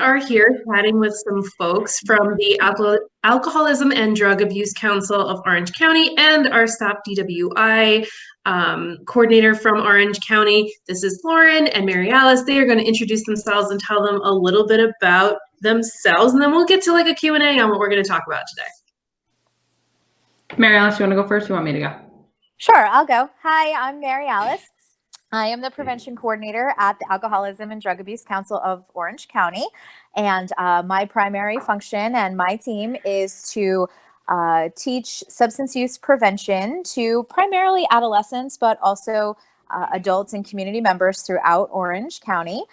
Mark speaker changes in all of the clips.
Speaker 1: are here chatting with some folks from the Alcoholism and Drug Abuse Council of Orange County and our STOP-DWI coordinator from Orange County. This is Lauren and MaryAlice. They are going to introduce themselves and tell them a little bit about themselves, and then we'll get to like a Q&A on what we're going to talk about today.
Speaker 2: MaryAlice, you want to go first? Or you want me to go?
Speaker 3: Sure, I'll go. Hi, I'm MaryAlice. I am the prevention coordinator at the Alcoholism and Drug Abuse Council of Orange County. And my primary function and my team is to teach substance use prevention to primarily adolescents, but also adults and community members throughout Orange County.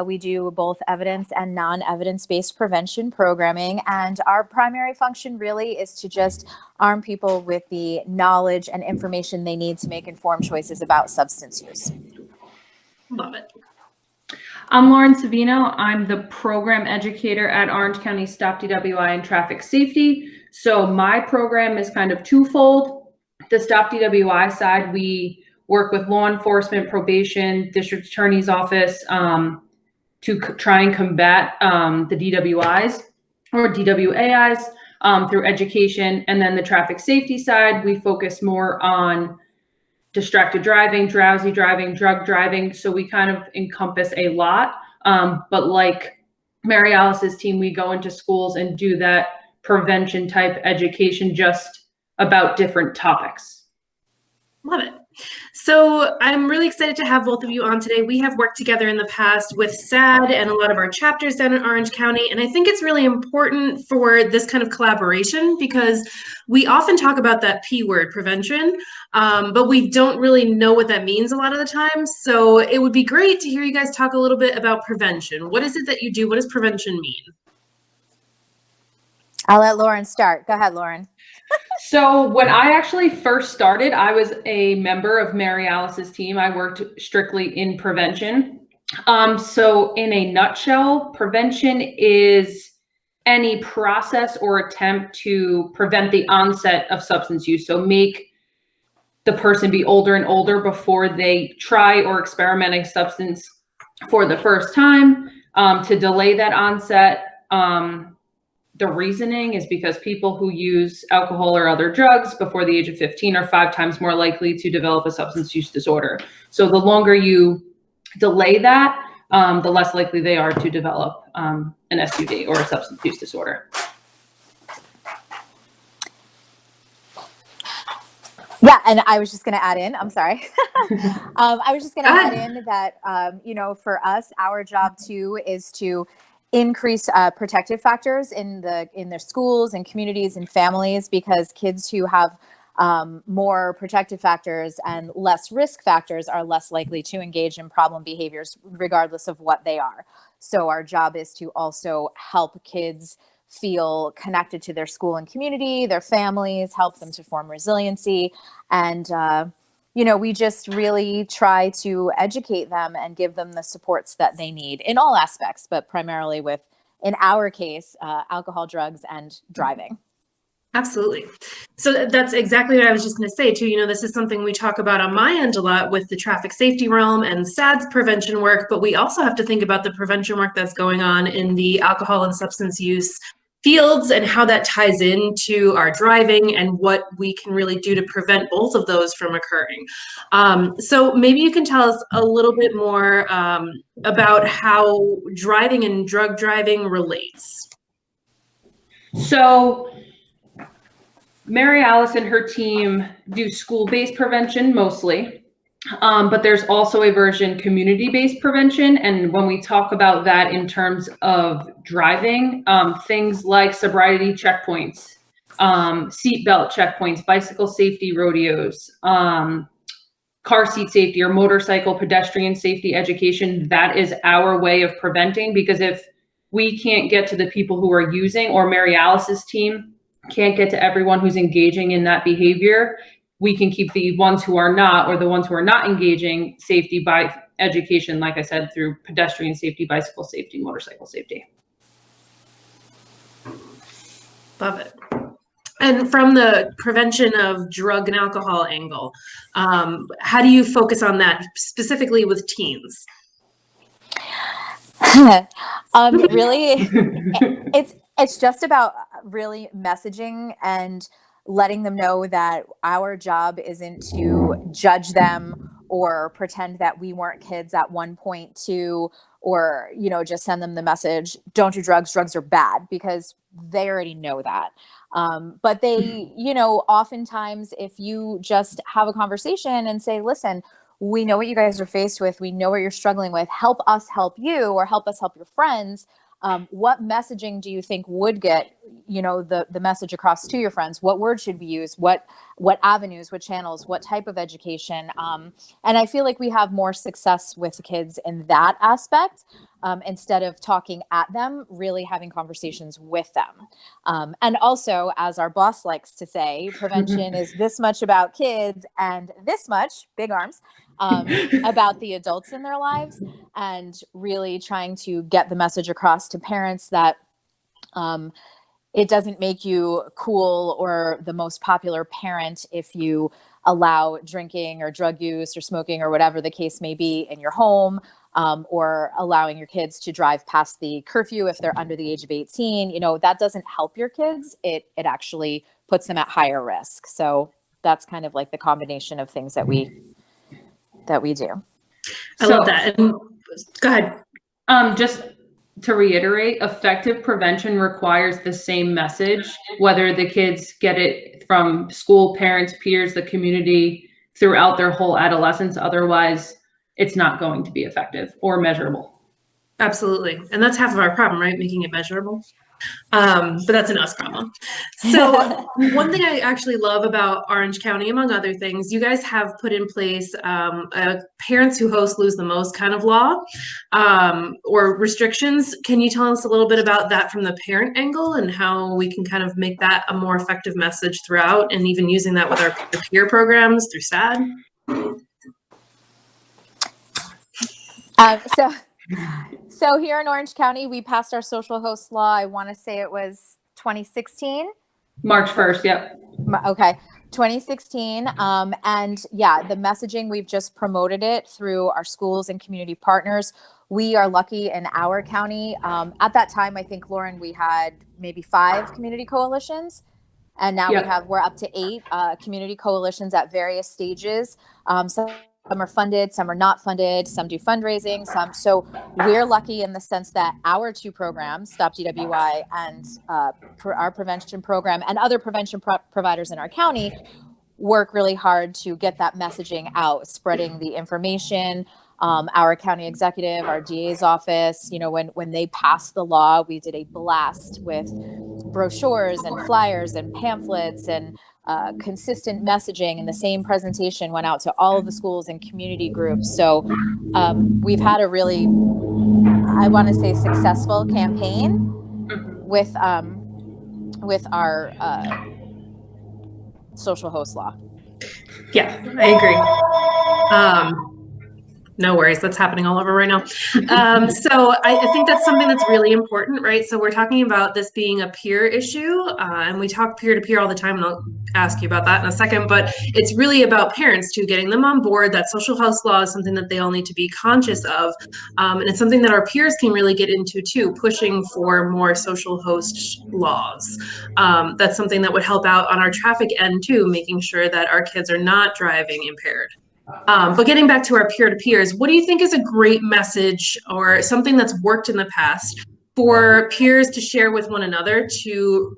Speaker 3: We do both evidence and non-evidence-based prevention programming, and our primary function really is to just arm people with the knowledge and information they need to make informed choices about substance use.
Speaker 1: Love it.
Speaker 2: I'm Lauren Savino. I'm the program educator at Orange County STOP-DWI and Traffic Safety. So my program is kind of twofold. The STOP-DWI side, we work with law enforcement, probation, district attorney's office to try and combat the DWIs or DWAIs through education. And then the traffic safety side, we focus more on distracted driving, drowsy driving, drug driving. So we kind of encompass a lot. But like MaryAlice's team, we go into schools and do that prevention type education just about different topics.
Speaker 1: Love it. So I'm really excited to have both of you on today. We have worked together in the past with SADD and a lot of our chapters down in Orange County. And I think it's really important for this kind of collaboration because we often talk about that P word, prevention, but we don't really know what that means a lot of the time. So it would be great to hear you guys talk a little bit about prevention. What is it that you do? What does prevention mean?
Speaker 3: I'll let Lauren start. Go ahead, Lauren.
Speaker 2: So when I actually first started, I was a member of MaryAlice's team. I worked strictly in prevention. So in a nutshell, prevention is any process or attempt to prevent the onset of substance use. So make the person be older and older before they try or experiment a substance for the first time, to delay that onset. The reasoning is because people who use alcohol or other drugs before the age of 15 are 5 times more likely to develop a substance use disorder. So the longer you delay that, the less likely they are to develop an SUD or a substance use disorder.
Speaker 3: Yeah, and I was just going to add in, I'm sorry. I was just going to add in that, you know, for us, our job too is to increase protective factors in their schools and communities and families, because kids who have more protective factors and less risk factors are less likely to engage in problem behaviors regardless of what they are. So our job is to also help kids feel connected to their school and community, their families, help them to form resiliency. And you know, we just really try to educate them and give them the supports that they need in all aspects, but primarily with, in our case, alcohol, drugs, and driving.
Speaker 1: Absolutely. So that's exactly what I was just going to say too. You know, this is something we talk about on my end a lot with the traffic safety realm and SADD's prevention work, but we also have to think about the prevention work that's going on in the alcohol and substance use fields and how that ties into our driving and what we can really do to prevent both of those from occurring. So maybe you can tell us a little bit more about how driving and drug driving relates.
Speaker 2: So MaryAlice and her team do school-based prevention mostly, but there's also a version community-based prevention. And when we talk about that in terms of driving, things like sobriety checkpoints, seatbelt checkpoints, bicycle safety rodeos, car seat safety or motorcycle pedestrian safety education, that is our way of preventing. Because if we can't get to the people who are using, or MaryAlice's team can't get to everyone who's engaging in that behavior, we can keep the ones who are not, or the ones who are not engaging, safety by education, like I said, through pedestrian safety, bicycle safety, motorcycle safety.
Speaker 1: Love it. And from the prevention of drug and alcohol angle, how do you focus on that specifically with teens?
Speaker 3: Really, it's just about really messaging and letting them know that our job isn't to judge them or pretend that we weren't kids at one point too, or, you know, just send them the message, don't do drugs, drugs are bad, because they already know that. But they, you know, oftentimes if you just have a conversation and say, listen, we know what you guys are faced with, we know what you're struggling with, help us help you, or help us help your friends. What messaging do you think would get, you know, the message across to your friends? What words should we use? What avenues, what channels, what type of education? And I feel like we have more success with kids in that aspect, instead of talking at them, really having conversations with them. And also, as our boss likes to say, prevention is this much about kids and this much, big arms, about the adults in their lives, and really trying to get the message across to parents that it doesn't make you cool or the most popular parent if you allow drinking or drug use or smoking or whatever the case may be in your home, or allowing your kids to drive past the curfew if they're under the age of 18. You know, that doesn't help your kids. It actually puts them at higher risk. So that's kind of like the combination of things that we do.
Speaker 1: I love that. And go ahead.
Speaker 2: Just to reiterate, effective prevention requires the same message, whether the kids get it from school, parents, peers, the community, throughout their whole adolescence. Otherwise, it's not going to be effective or measurable.
Speaker 1: Absolutely. And that's half of our problem, right? Making it measurable. But that's an us problem. So one thing I actually love about Orange County, among other things, you guys have put in place a parents who host lose the most kind of law, or restrictions. Can you tell us a little bit about that from the parent angle and how we can kind of make that a more effective message throughout, and even using that with our peer programs through SADD?
Speaker 3: So here in Orange County, we passed our social host law. I want to say it was 2016.
Speaker 2: March 1st. Yep.
Speaker 3: Okay. 2016. And yeah, the messaging, we've just promoted it through our schools and community partners. We are lucky in our county. At that time, I think, Lauren, we had maybe 5 community coalitions. And now we're up to 8 community coalitions at various stages. Some are funded, some are not funded, some do fundraising, so we're lucky in the sense that our 2 programs, STOP-DWI and our prevention program, and other prevention providers in our county, work really hard to get that messaging out, spreading the information. Our county executive, our DA's office, you know, when they passed the law, we did a blast with brochures and flyers and pamphlets and consistent messaging, and the same presentation went out to all of the schools and community groups. So we've had a really, I want to say, successful campaign with our social host law.
Speaker 1: Yeah, I agree. No worries, that's happening all over right now. So I think that's something that's really important, right? So we're talking about this being a peer issue, and we talk peer-to-peer all the time, and I'll ask you about that in a second, but it's really about parents too, getting them on board. That social house law is something that they all need to be conscious of, and it's something that our peers can really get into too, pushing for more social host laws. That's something that would help out on our traffic end too, making sure that our kids are not driving impaired. But getting back to our peer-to-peers, what do you think is a great message or something that's worked in the past for peers to share with one another to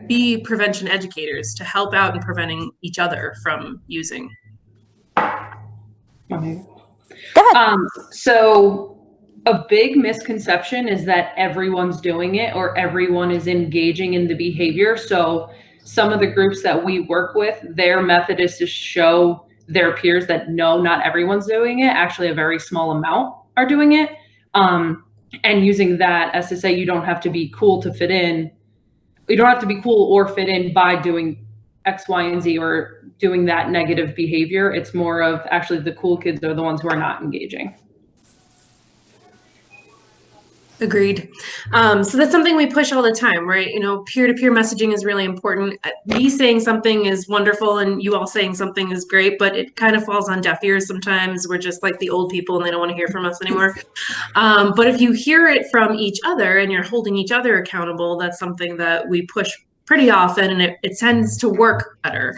Speaker 1: be prevention educators, to help out in preventing each other from using?
Speaker 2: So a big misconception is that everyone's doing it or everyone is engaging in the behavior. So some of the groups that we work with, their method is to show their peers that no, not everyone's doing it. Actually, a very small amount are doing it. And using that as to say, you don't have to be cool to fit in. You don't have to be cool or fit in by doing X, Y, and Z or doing that negative behavior. It's more of actually the cool kids are the ones who are not engaging.
Speaker 1: Agreed. So that's something we push all the time, right? You know, peer-to-peer messaging is really important. Me saying something is wonderful and you all saying something is great, but it kind of falls on deaf ears sometimes. We're just like the old people and they don't want to hear from us anymore. But if you hear it from each other and you're holding each other accountable, that's something that we push pretty often, and it tends to work better.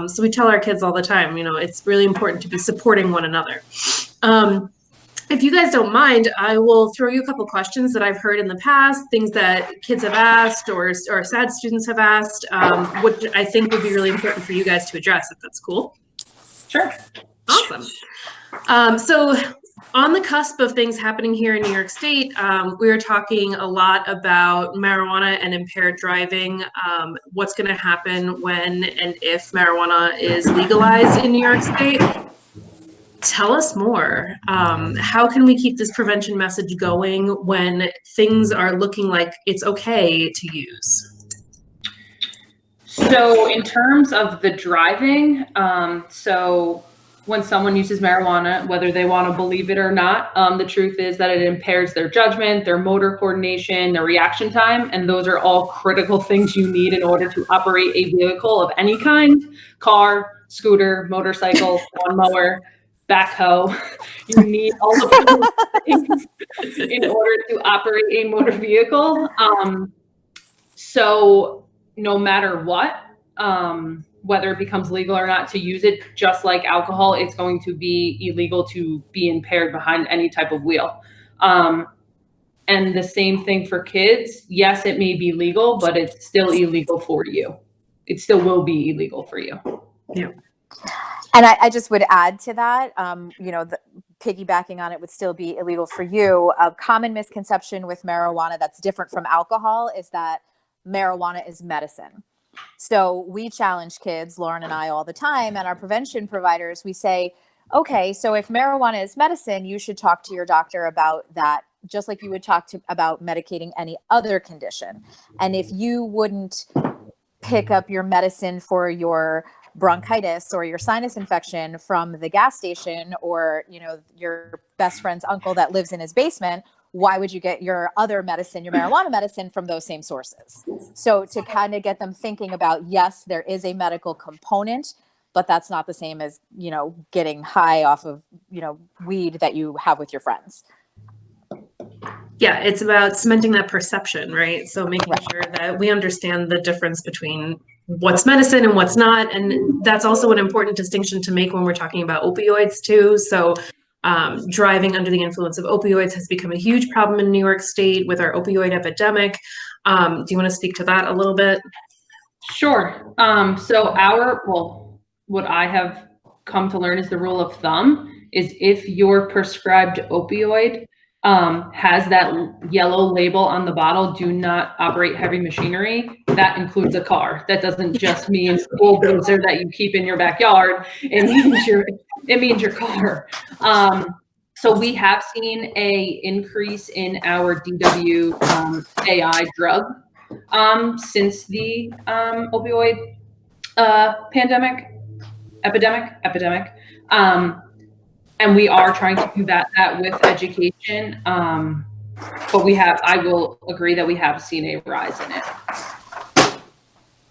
Speaker 1: So we tell our kids all the time, you know, it's really important to be supporting one another. If you guys don't mind, I will throw you a couple questions that I've heard in the past, things that kids have asked or SADD students have asked, which I think would be really important for you guys to address, if that's cool.
Speaker 2: Sure.
Speaker 1: Awesome. So on the cusp of things happening here in New York State, we were talking a lot about marijuana and impaired driving, what's going to happen when and if marijuana is legalized in New York State. Tell us more. How can we keep this prevention message going when things are looking like it's okay to use?
Speaker 2: So in terms of the driving, so when someone uses marijuana, whether they want to believe it or not, the truth is that it impairs their judgment, their motor coordination, their reaction time, and those are all critical things you need in order to operate a vehicle of any kind: car, scooter, motorcycle, lawnmower, backhoe. You need all of those things in order to operate a motor vehicle. So no matter what, whether it becomes legal or not to use it, just like alcohol, it's going to be illegal to be impaired behind any type of wheel. And the same thing for kids. Yes, it may be legal, but it's still illegal for you. It still will be illegal for you.
Speaker 1: Yeah.
Speaker 3: And I just would add to that, you know, piggybacking on it would still be illegal for you. A common misconception with marijuana that's different from alcohol is that marijuana is medicine. So we challenge kids, Lauren and I, all the time, and our prevention providers, we say, okay, so if marijuana is medicine, you should talk to your doctor about that, just like you would talk about medicating any other condition. And if you wouldn't pick up your medicine for your bronchitis or your sinus infection from the gas station, or, you know, your best friend's uncle that lives in his basement, why would you get your other medicine, your marijuana medicine, from those same sources? So to kind of get them thinking about, yes, there is a medical component, but that's not the same as, you know, getting high off of, you know, weed that you have with your friends.
Speaker 1: Yeah, it's about cementing that perception, right? So making sure that we understand the difference between what's medicine and what's not. And that's also an important distinction to make when we're talking about opioids too. So driving under the influence of opioids has become a huge problem in New York State with our opioid epidemic. Do you want to speak to that a little bit?
Speaker 2: Sure. So what I have come to learn is the rule of thumb is if your prescribed opioid has that yellow label on the bottle, do not operate heavy machinery. That includes a car. That doesn't just mean a bulldozer that you keep in your backyard. It means your car. So we have seen a increase in our DWI drug since the opioid epidemic. And we are trying to combat that with education. But I will agree that we have seen a rise in it.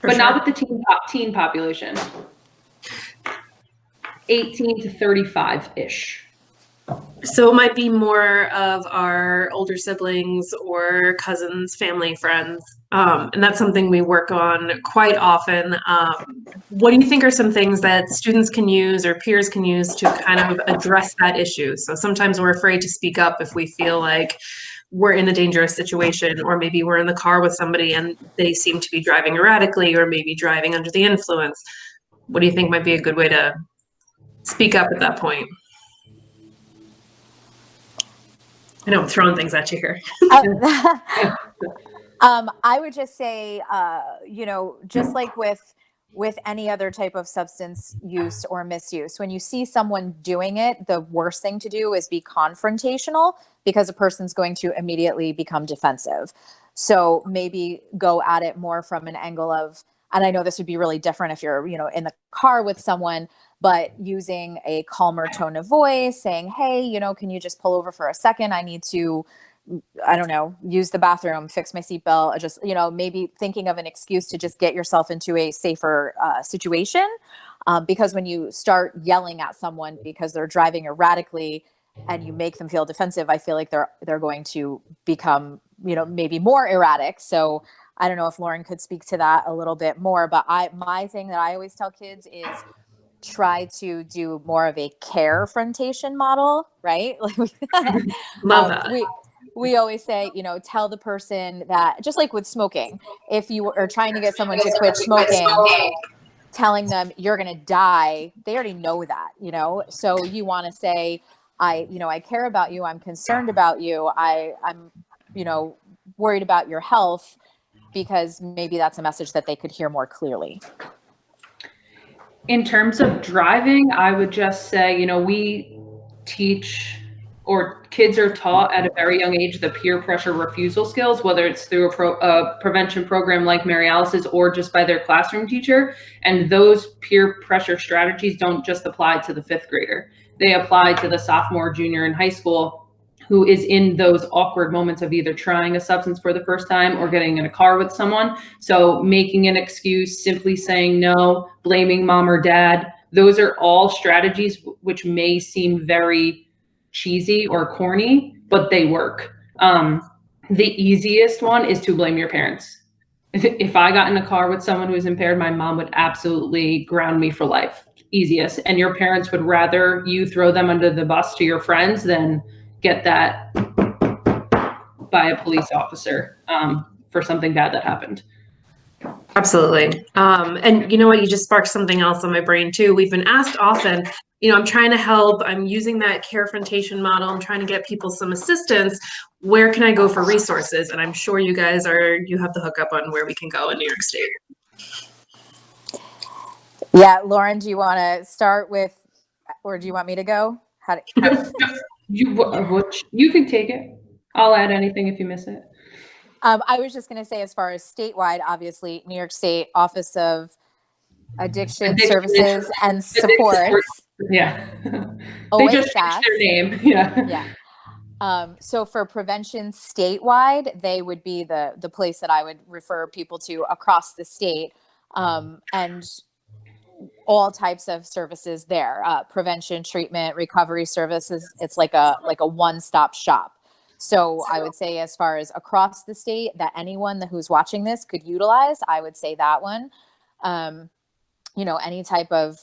Speaker 2: But not with the teen population. 18 to 35-ish.
Speaker 1: So it might be more of our older siblings or cousins, family, friends. And that's something we work on quite often. What do you think are some things that students can use or peers can use to kind of address that issue? So sometimes we're afraid to speak up if we feel like we're in a dangerous situation, or maybe we're in the car with somebody and they seem to be driving erratically or maybe driving under the influence. What do you think might be a good way to speak up at that point? I know I'm throwing things at you here.
Speaker 3: I would just say, you know, just like with any other type of substance use or misuse, when you see someone doing it, the worst thing to do is be confrontational, because a person's going to immediately become defensive. So maybe go at it more from an angle of, and I know this would be really different if you're, you know, in the car with someone, but using a calmer tone of voice, saying, hey, you know, can you just pull over for a second? I need to I don't know, use the bathroom, fix my seatbelt, just, you know, maybe thinking of an excuse to just get yourself into a safer situation. Because when you start yelling at someone because they're driving erratically and you make them feel defensive, I feel like they're going to become, you know, maybe more erratic. So I don't know if Lauren could speak to that a little bit more, but my thing that I always tell kids is try to do more of a carefrontation model, right?
Speaker 1: Love that.
Speaker 3: We always say, you know, tell the person that, just like with smoking, if you are trying to get someone to quit smoking, telling them you're going to die, they already know that, you know? So you want to say, I care about you. I'm concerned about you. I'm, you know, worried about your health, because maybe that's a message that they could hear more clearly.
Speaker 2: In terms of driving, I would just say, you know, we teach, or kids are taught at a very young age, the peer pressure refusal skills, whether it's through a prevention program like MaryAlice's or just by their classroom teacher. And those peer pressure strategies don't just apply to the 5th grader. They apply to the sophomore, junior in high school, who is in those awkward moments of either trying a substance for the first time or getting in a car with someone. So making an excuse, simply saying no, blaming mom or dad, those are all strategies which may seem very cheesy or corny, but they work. The easiest one is to blame your parents. If I got in a car with someone who is impaired, my mom would absolutely ground me for life. Easiest. And your parents would rather you throw them under the bus to your friends than get that by a police officer for something bad that happened.
Speaker 1: Absolutely. And you know what, you just sparked something else on my brain too. We've been asked often, you know, I'm trying to help, I'm using that carefrontation model, I'm trying to get people some assistance. Where can I go for resources? And I'm sure you guys you have the hookup on where we can go in New York State.
Speaker 3: Yeah, Lauren, do you want to start with, or do you want me to go?
Speaker 2: You can take it. I'll add anything if you miss it.
Speaker 3: I was just going to say, as far as statewide, obviously, New York State Office of Addiction Services and Supports.
Speaker 2: Yeah. They just changed their name. Yeah.
Speaker 3: Yeah. So for prevention statewide, they would be the place that I would refer people to across the state, and all types of services there, prevention, treatment, recovery services. It's like a one-stop shop. So I would say, as far as across the state, that anyone who's watching this could utilize, I would say that one. You know, any type of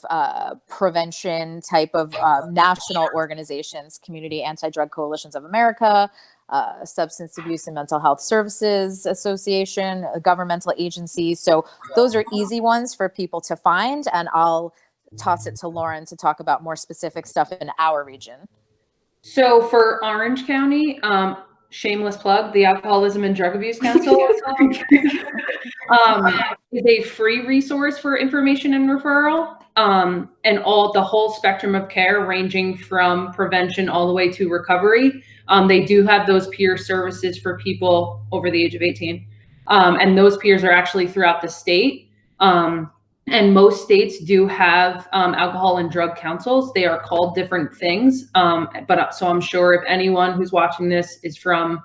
Speaker 3: prevention type of national organizations, Community Anti-Drug Coalitions of America, Substance Abuse and Mental Health Services Association, governmental agencies. So those are easy ones for people to find. And I'll toss it to Lauren to talk about more specific stuff in our region.
Speaker 2: So for Orange County, shameless plug, the Alcoholism and Drug Abuse Council is a free resource for information and referral, and the whole spectrum of care, ranging from prevention all the way to recovery. They do have those peer services for people over the age of 18. And those peers are actually throughout the state. And most states do have alcohol and drug councils. They are called different things. So I'm sure if anyone who's watching this is from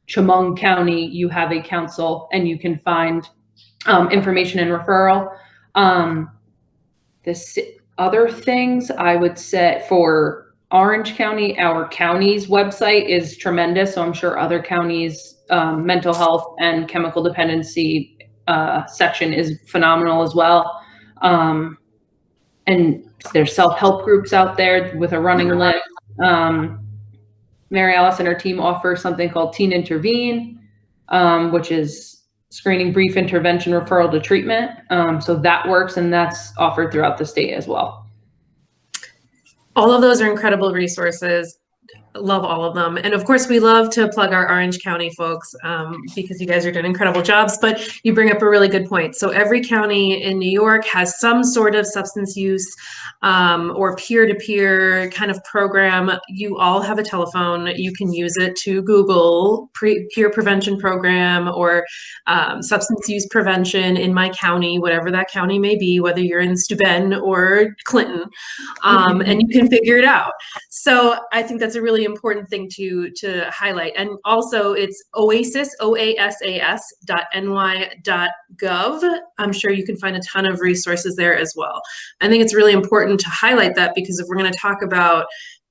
Speaker 2: Chemung County, you have a council and you can find information and referral. Other things I would say for Orange County, our county's website is tremendous. So I'm sure other counties' mental health and chemical dependency section is phenomenal as well. And there's self-help groups out there with a running list. MaryAlice and her team offer something called Teen Intervene, which is screening, brief intervention, referral to treatment. So that works, and that's offered throughout the state as well.
Speaker 1: All of those are incredible resources. Love all of them. And of course, we love to plug our Orange County folks because you guys are doing incredible jobs, but you bring up a really good point. So every county in New York has some sort of substance use or peer-to-peer kind of program. You all have a telephone. You can use it to Google peer prevention program or substance use prevention in my county, whatever that county may be, whether you're in Steuben or Clinton, and you can figure it out. So I think that's a really really important thing to highlight. And also it's oasas, oasas.ny.gov. I'm sure you can find a ton of resources there as well. I think it's really important to highlight that, because if we're going to talk about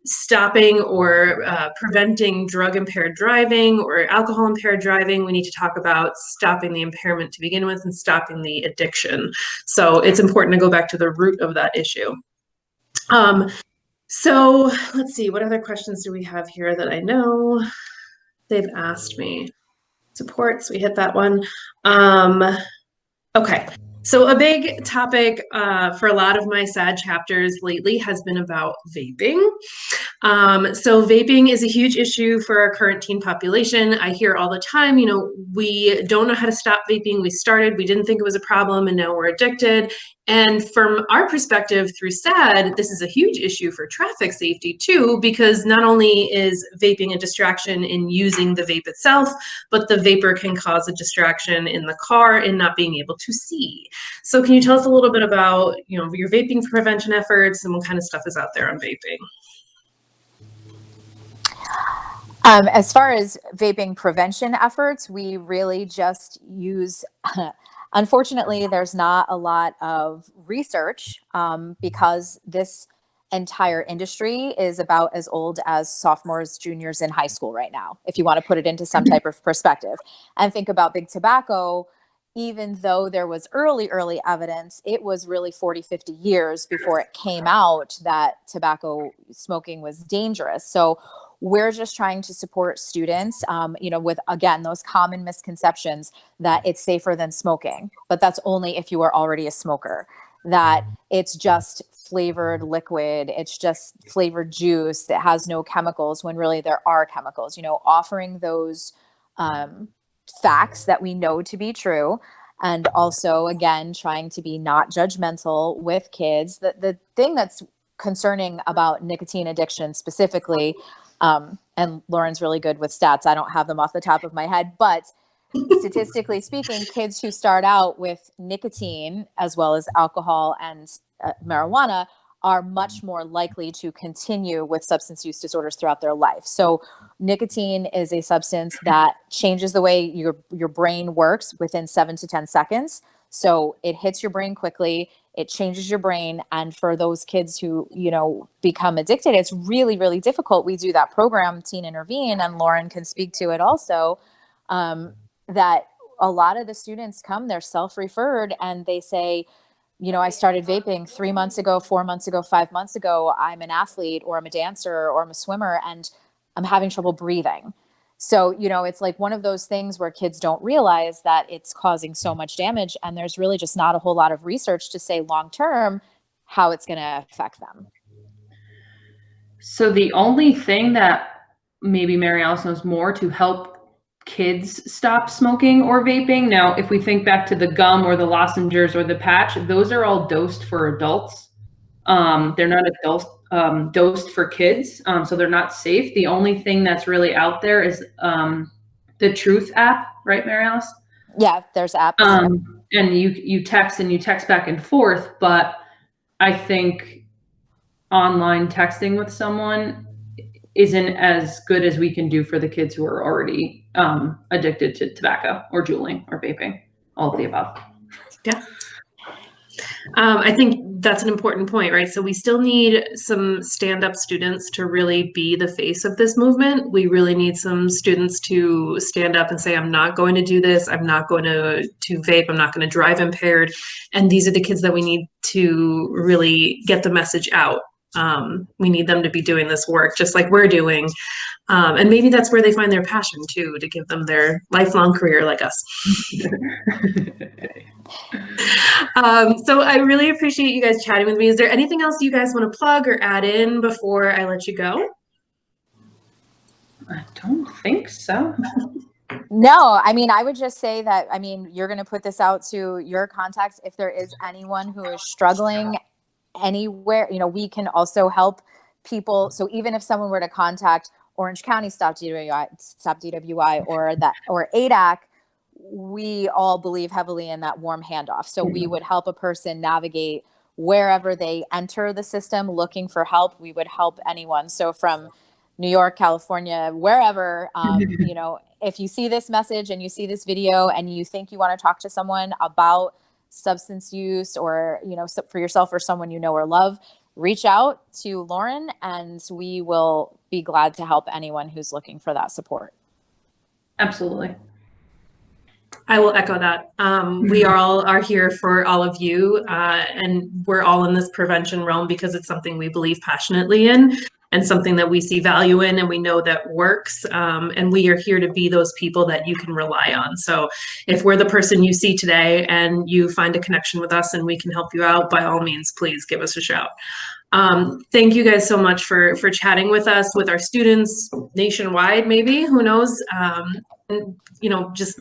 Speaker 1: stopping or preventing drug impaired driving or alcohol impaired driving, we need to talk about stopping the impairment to begin with and stopping the addiction. So it's important to go back to the root of that issue. So let's see, what other questions do we have here that I know they've asked me? Supports, we hit that one. Okay, so a big topic for a lot of my SADD chapters lately has been about vaping. So vaping is a huge issue for our current teen population. I hear all the time, you know, we don't know how to stop vaping. We didn't think it was a problem, and now we're addicted. And from our perspective through SADD, this is a huge issue for traffic safety too, because not only is vaping a distraction in using the vape itself, but the vapor can cause a distraction in the car in not being able to see. So can you tell us a little bit about, you know, your vaping prevention efforts and what kind of stuff is out there on vaping?
Speaker 3: As far as vaping prevention efforts, we really just use, unfortunately, there's not a lot of research because this entire industry is about as old as sophomores, juniors in high school right now, if you want to put it into some type of perspective. And think about big tobacco, even though there was early evidence, it was really 40, 50 years before it came out that tobacco smoking was dangerous. So we're just trying to support students, you know, with, again, those common misconceptions that it's safer than smoking, but that's only if you are already a smoker, that it's just flavored liquid, it's just flavored juice that has no chemicals, when really there are chemicals, you know, offering those facts that we know to be true. And also, again, trying to be not judgmental with kids. The thing that's concerning about nicotine addiction specifically, and Lauren's really good with stats, I don't have them off the top of my head, but statistically speaking, kids who start out with nicotine as well as alcohol and marijuana are much more likely to continue with substance use disorders throughout their life. So nicotine is a substance that changes the way your brain works within 7 to 10 seconds. So it hits your brain quickly, it changes your brain. And for those kids who, you know, become addicted, it's really, really difficult. We do that program, Teen Intervene, and Lauren can speak to it also, that a lot of the students come, they're self-referred, and they say, you know, I started vaping 3 months ago, 4 months ago, 5 months ago. I'm an athlete, or I'm a dancer, or I'm a swimmer, and I'm having trouble breathing. So, you know, it's like one of those things where kids don't realize that it's causing so much damage. And there's really just not a whole lot of research to say long-term how it's going to affect them.
Speaker 2: So the only thing that maybe MaryAlice knows more to help kids stop smoking or vaping. Now, if we think back to the gum or the lozenges or the patch, those are all dosed for adults. They're not dosed for kids, so they're not safe. The only thing that's really out there is the Truth app, right, MaryAlice?
Speaker 3: Yeah, there's apps.
Speaker 2: And you text back and forth, but I think online texting with someone isn't as good as we can do for the kids who are already addicted to tobacco or juuling or vaping, all of the above.
Speaker 1: Yeah. I think that's an important point, right? So we still need some stand-up students to really be the face of this movement. We really need some students to stand up and say, I'm not going to do this. I'm not going to vape. I'm not going to drive impaired. And these are the kids that we need to really get the message out. We need them to be doing this work just like we're doing. And maybe that's where they find their passion too, to give them their lifelong career like us. So I really appreciate you guys chatting with me. Is there anything else you guys want to plug or add in before I let you go?
Speaker 2: I don't think so.
Speaker 3: No, I mean, I would just say that, I mean, you're going to put this out to your contacts. If there is anyone who is struggling anywhere, you know, we can also help people. So even if someone were to contact Orange County STOP-DWI or ADAC, we all believe heavily in that warm handoff. So we would help a person navigate wherever they enter the system looking for help. We would help anyone. So from New York, California, wherever, you know, if you see this message and you see this video and you think you want to talk to someone about substance use, or, you know, for yourself or someone you know or love, reach out to Lauren and we will be glad to help anyone who's looking for that support.
Speaker 2: Absolutely.
Speaker 1: I will echo that. We all are here for all of you, and we're all in this prevention realm because it's something we believe passionately in and something that we see value in and we know that works. And we are here to be those people that you can rely on. So if we're the person you see today and you find a connection with us and we can help you out, by all means, please give us a shout. Thank you guys so much for chatting with us, with our students nationwide, maybe, who knows, and, you know, just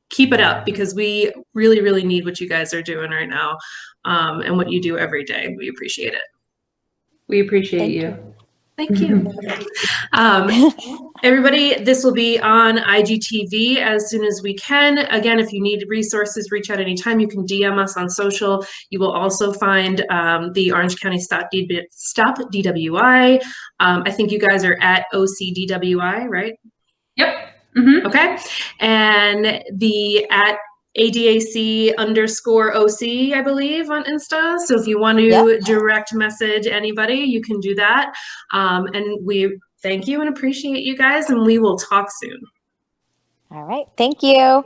Speaker 1: keep it up, because we really, really need what you guys are doing right now, and what you do every day. We appreciate it.
Speaker 2: We appreciate you.
Speaker 1: Thank you. Everybody, this will be on IGTV as soon as we can. Again, if you need resources, reach out anytime. You can DM us on social. You will also find the Orange County STOP-DWI. I think you guys are at OCDWI, right?
Speaker 2: Yep. Mm-hmm.
Speaker 1: Okay. And the at ADAC_OC, I believe, on Insta. So if you want to direct message anybody, you can do that. And we thank you and appreciate you guys, and we will talk soon.
Speaker 3: All right. Thank you.